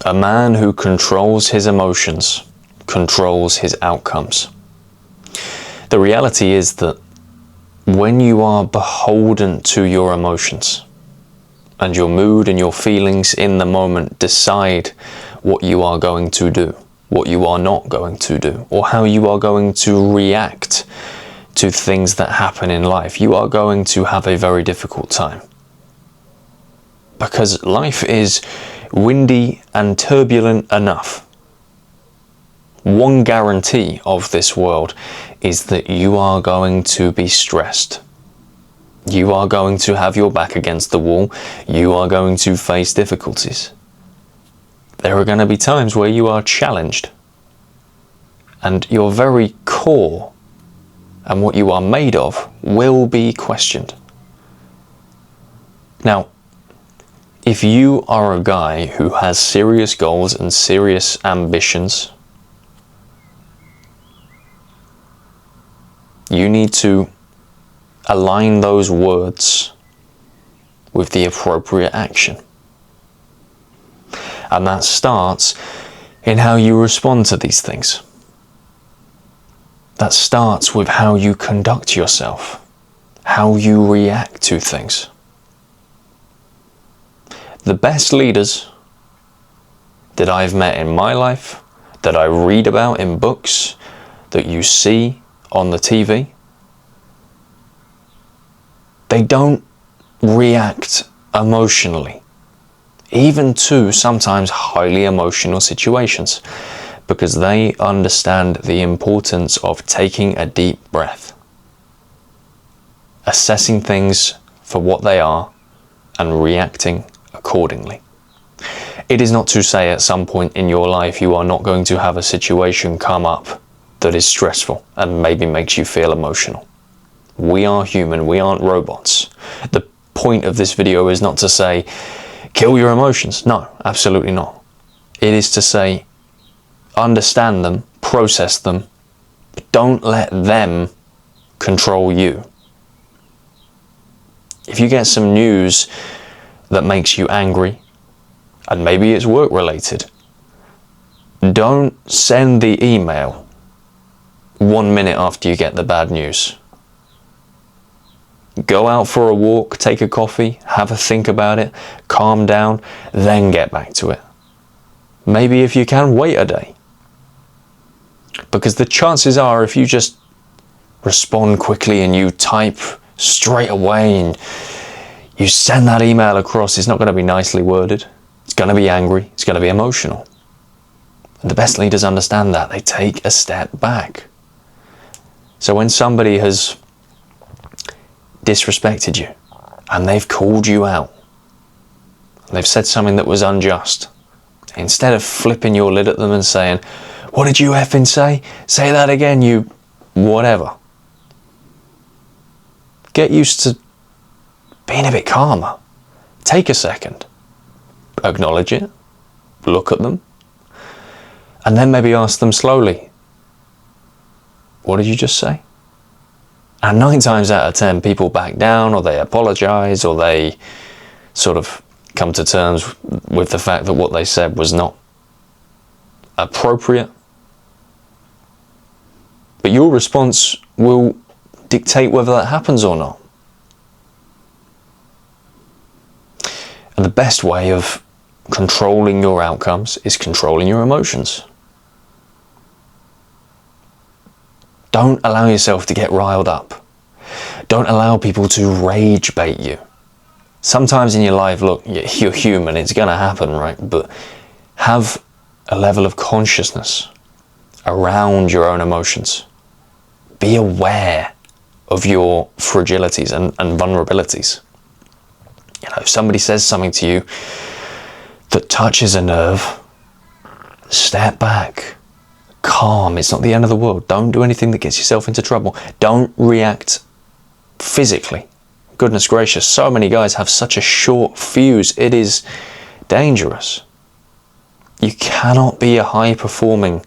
A man who controls his emotions controls his outcomes. The reality is that when you are beholden to your emotions, and your mood and your feelings in the moment decide what you are going to do, what you are not going to do, or how you are going to react to things that happen in life, you are going to have a very difficult time. Because life is windy and turbulent enough. One guarantee of this world is that you are going to be stressed. You are going to have your back against the wall. You are going to face difficulties. There are going to be times where you are challenged. And your very core and what you are made of will be questioned. Now, if you are a guy who has serious goals and serious ambitions, you need to align those words with the appropriate action. And that starts in how you respond to these things. That starts with how you conduct yourself, how you react to things. The best leaders that I've met in my life, that I read about in books, that you see on the TV, they don't react emotionally, even to sometimes highly emotional situations, because they understand the importance of taking a deep breath, assessing things for what they are, and reacting accordingly. It is not to say at some point in your life you are not going to have a situation come up that is stressful and maybe makes you feel emotional. We are human, we aren't robots. The point of this video is not to say, kill your emotions. No, absolutely not. It is to say, understand them, process them, but don't let them control you. If you get some news that makes you angry, and maybe it's work related, don't send the email 1 minute after you get the bad news. Go out for a walk, take a coffee, have a think about it, calm down, then get back to it. Maybe if you can, wait a day. Because the chances are, if you just respond quickly and you type straight away and you send that email across, it's not going to be nicely worded. It's going to be angry. It's going to be emotional. And the best leaders understand that. They take a step back. So when somebody has disrespected you and they've called you out, they've said something that was unjust, instead of flipping your lid at them and saying, "What did you effing say? Say that again, you whatever." Get used to being a bit calmer. Take a second. Acknowledge it. Look at them. And then maybe ask them slowly, "What did you just say?" And 9 times out of 10, people back down, or they apologize, or they sort of come to terms with the fact that what they said was not appropriate. But your response will dictate whether that happens or not. And the best way of controlling your outcomes is controlling your emotions. Don't allow yourself to get riled up. Don't allow people to rage bait you. Sometimes in your life, look, you're human, it's going to happen, right? But have a level of consciousness around your own emotions. Be aware of your fragilities and vulnerabilities. You know, if somebody says something to you that touches a nerve, step back. Calm. It's not the end of the world. Don't do anything that gets yourself into trouble. Don't react physically. Goodness gracious, so many guys have such a short fuse. It is dangerous. You cannot be a high-performing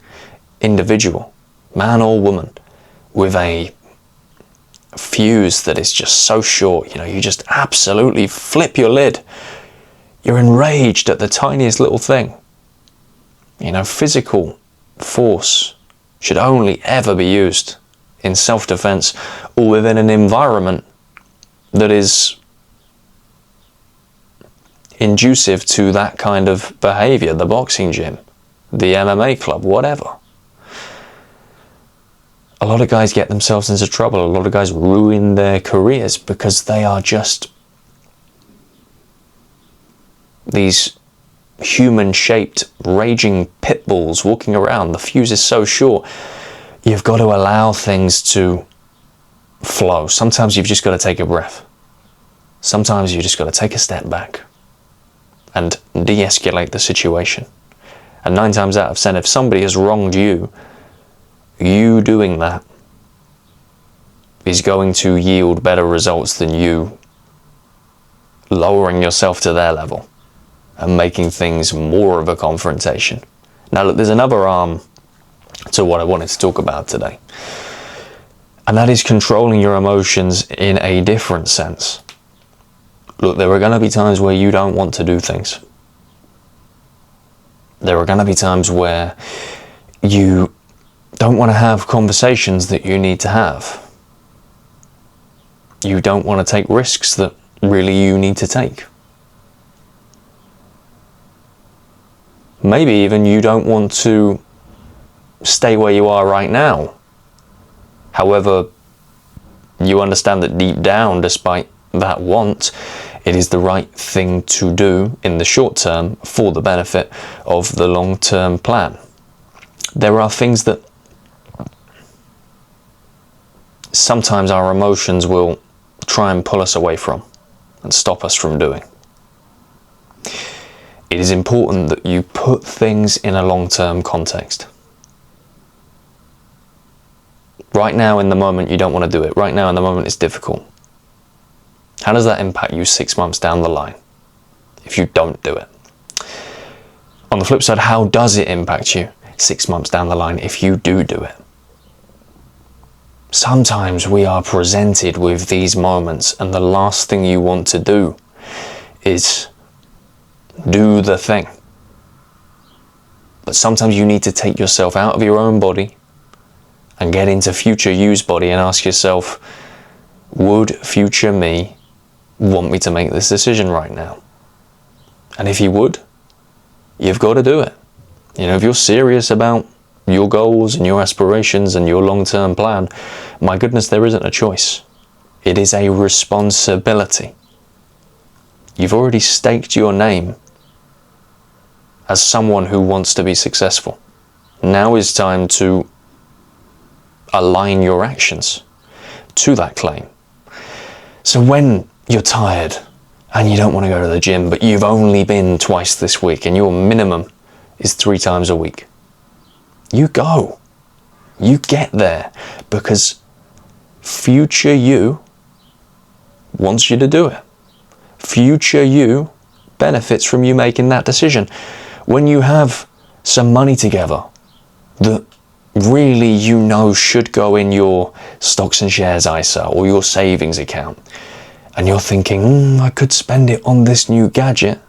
individual, man or woman, with a fuse that is just so short. You know, you just absolutely flip your lid. You're enraged at the tiniest little thing. You know, physical force should only ever be used in self-defense or within an environment that is inducive to that kind of behavior, the boxing gym, the MMA club, whatever. A lot of guys get themselves into trouble. A lot of guys ruin their careers because they are just these human-shaped, raging pit bulls walking around. The fuse is so short. You've got to allow things to flow. Sometimes you've just got to take a breath. Sometimes you just got to take a step back and de-escalate the situation. And 9 times out of 10, if somebody has wronged you, you doing that is going to yield better results than you lowering yourself to their level and making things more of a confrontation. Now look, there's another arm to what I wanted to talk about today, and that is controlling your emotions in a different sense. Look, there are going to be times where you don't want to do things. There are going to be times where you don't want to have conversations that you need to have. You don't want to take risks that really you need to take. Maybe even you don't want to stay where you are right now. However, you understand that deep down, despite that want, it is the right thing to do in the short term for the benefit of the long-term plan. There are things that sometimes our emotions will try and pull us away from and stop us from doing. It is important that you put things in a long-term context. Right now in the moment you don't want to do it. Right now in the moment it's difficult. How does that impact you 6 months down the line if you don't do it? On the flip side, how does it impact you 6 months down the line if you do it? Sometimes we are presented with these moments and the last thing you want to do is do the thing. But sometimes you need to take yourself out of your own body and get into future you's body and ask yourself, would future me want me to make this decision right now? And if he would, you've got to do it. You know, if you're serious about your goals and your aspirations and your long-term plan, my goodness, there isn't a choice. It is a responsibility. You've already staked your name as someone who wants to be successful. Now is time to align your actions to that claim. So when you're tired and you don't want to go to the gym, but you've only been twice this week and your minimum is 3 times a week, you go. You get there because future you wants you to do it. Future you benefits from you making that decision. When you have some money together that really you know should go in your stocks and shares ISA or your savings account, and you're thinking, I could spend it on this new gadget,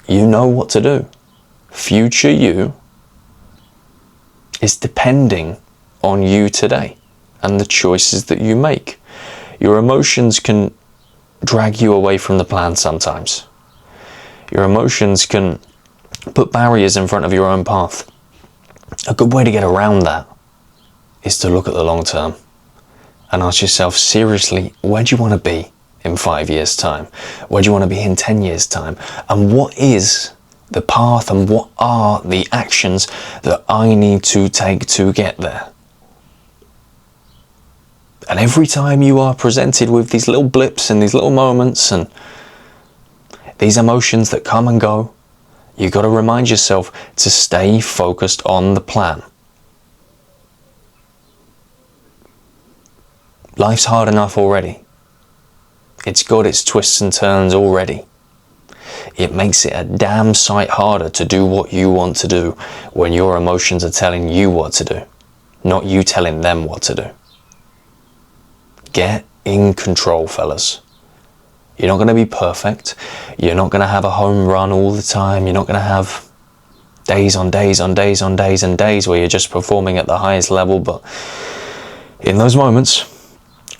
you know what to do. Future you is depending on you today and the choices that you make. Your emotions can drag you away from the plan sometimes. Your emotions can put barriers in front of your own path. A good way to get around that is to look at the long term and ask yourself seriously, where do you want to be in 5 years' time? Where do you want to be in 10 years' time? And what is the path and what are the actions that I need to take to get there? And every time you are presented with these little blips and these little moments and these emotions that come and go, you've got to remind yourself to stay focused on the plan. Life's hard enough already. It's got its twists and turns already. It makes it a damn sight harder to do what you want to do when your emotions are telling you what to do, not you telling them what to do. Get in control, fellas. You're not going to be perfect. You're not going to have a home run all the time. You're not going to have Days on days on days on days and days where you're just performing at the highest level, but in those moments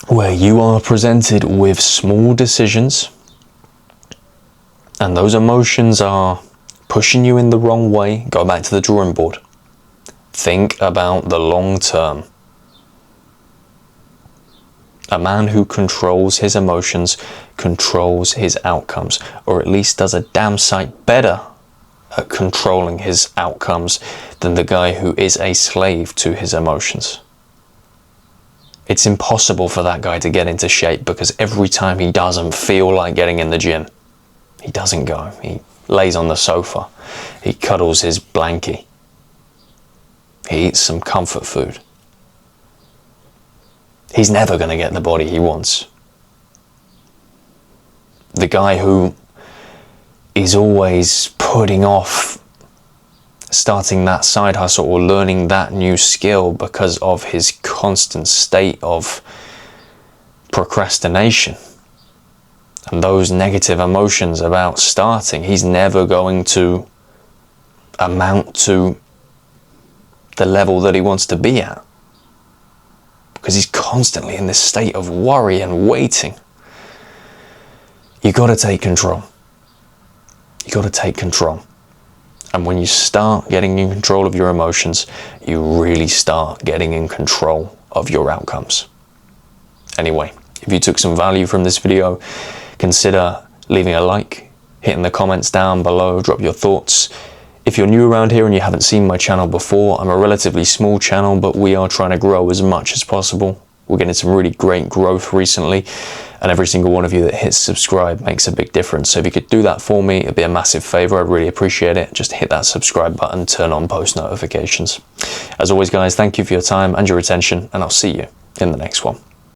where you are presented with small decisions and those emotions are pushing you in the wrong way, go back to the drawing board. Think about the long term. A man who controls his emotions controls his outcomes, or at least does a damn sight better at controlling his outcomes than the guy who is a slave to his emotions. It's impossible for that guy to get into shape because every time he doesn't feel like getting in the gym, he doesn't go. He lays on the sofa. He cuddles his blankie. He eats some comfort food. He's never going to get the body he wants. The guy who is always putting off starting that side hustle or learning that new skill because of his constant state of procrastination and those negative emotions about starting, he's never going to amount to the level that he wants to be at because he's constantly in this state of worry and waiting. You got to take control. You got to take control. And when you start getting in control of your emotions, you really start getting in control of your outcomes. Anyway, if you took some value from this video, consider leaving a like, hitting the comments down below, drop your thoughts. If you're new around here and you haven't seen my channel before, I'm a relatively small channel, but we are trying to grow as much as possible. We're getting some really great growth recently, and every single one of you that hits subscribe makes a big difference. So if you could do that for me, it'd be a massive favor. I'd really appreciate it. Just hit that subscribe button, turn on post notifications. As always, guys, thank you for your time and your attention, and I'll see you in the next one.